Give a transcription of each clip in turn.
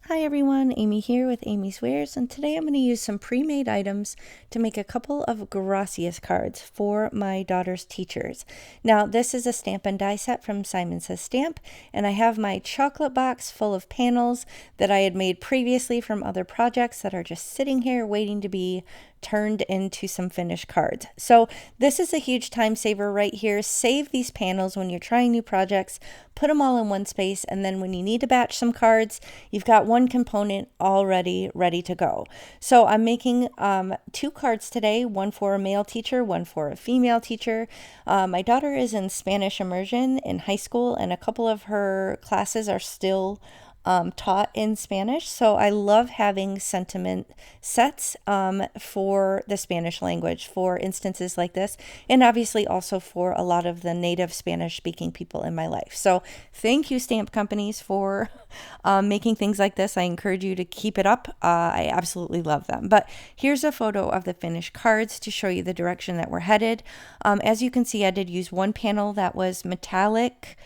Hi everyone, Amy here with Amy's Wares, and today I'm going to use some pre-made items to make a couple of GRACIAS cards for my daughter's teachers. Now this is a stamp and die set from Simon Says Stamp, and I have my chocolate box full of panels that I had made previously from other projects that are just sitting here waiting to be turned into some finished cards. So this is a huge time saver right here. Save these panels when you're trying new projects, put them all in one space, and then when you need to batch some cards, you've got one component already ready to go. So I'm making 2 cards today, one for a male teacher, one for a female teacher. My daughter is in Spanish immersion in high school, and a couple of her classes are still taught in Spanish, so I love having sentiment sets for the Spanish language for instances like this, and obviously also for a lot of the native Spanish speaking people in my life. So thank you, stamp companies, for making things like this. I encourage you to keep it up. I absolutely love them. But here's a photo of the finished cards to show you the direction that we're headed. As you can see, I did use one panel that was metallic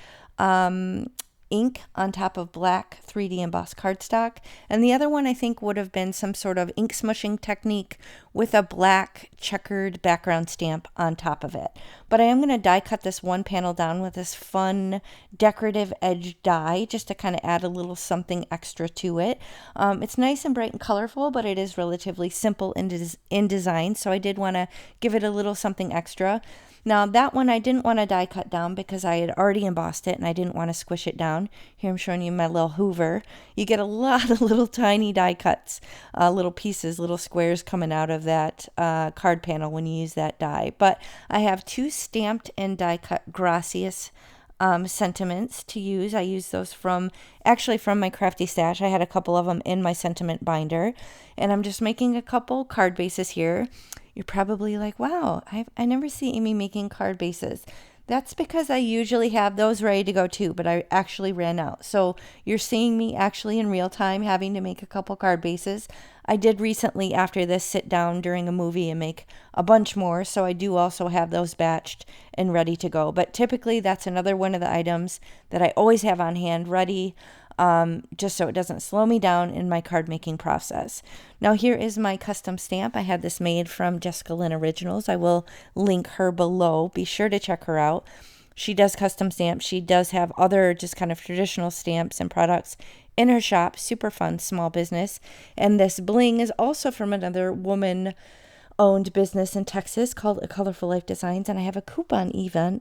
ink on top of black 3D embossed cardstock, and the other one I think would have been some sort of ink smushing technique with a black checkered background stamp on top of it. But I am going to die cut this one panel down with this fun decorative edge die just to kind of add a little something extra to it. It's nice and bright and colorful, but it is relatively simple in design, so I did want to give it a little something extra. Now that one I didn't want to die cut down because I had already embossed it and I didn't want to squish it down. Here I'm showing you my little Hoover. You get a lot of little tiny die cuts, little pieces, little squares coming out of that card panel when you use that die. But I have 2 stamped and die cut GRACIAS sentiments to use. I use those actually from my crafty stash. I had a couple of them in my sentiment binder, and I'm just making a couple card bases here. You're probably like, wow, I never see Amy making card bases. That's because I usually have those ready to go too, but I actually ran out. So you're seeing me actually in real time having to make a couple card bases. I did recently, after this, sit down during a movie and make a bunch more. So I do also have those batched and ready to go. But typically that's another one of the items that I always have on hand ready, just so it doesn't slow me down in my card making process. Now here is my custom stamp. I had this made from Jessica Lynn Originals. I will link her below. Be sure to check her out. She does custom stamps. She does have other just kind of traditional stamps and products in her shop. Super fun small business. And this bling is also from another woman-owned business in Texas called A Colorful Life Designs, and I have a coupon even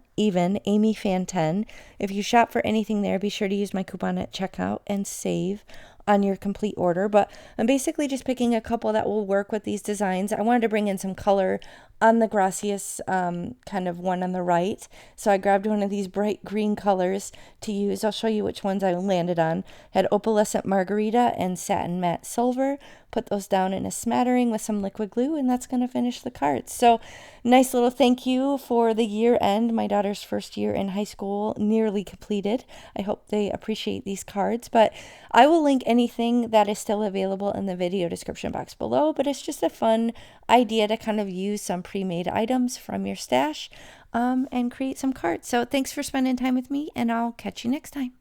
Amy Fan 10. If you shop for anything there, be sure to use my coupon at checkout and save on your complete order. But I'm basically just picking a couple that will work with these designs. I wanted to bring in some color on the GRACIAS kind of one on the right, so I grabbed one of these bright green colors to use. I'll show you which ones I landed on. Had opalescent margarita and satin matte silver. Put those down in a smattering with some liquid glue, and that's going to finish the cards. So nice little thank you for the year end. My daughter's first year in high school nearly completed. I hope they appreciate these cards, but I will link anything that is still available in the video description box below. But it's just a fun idea to kind of use some pre-made items from your stash and create some cards. So thanks for spending time with me, and I'll catch you next time.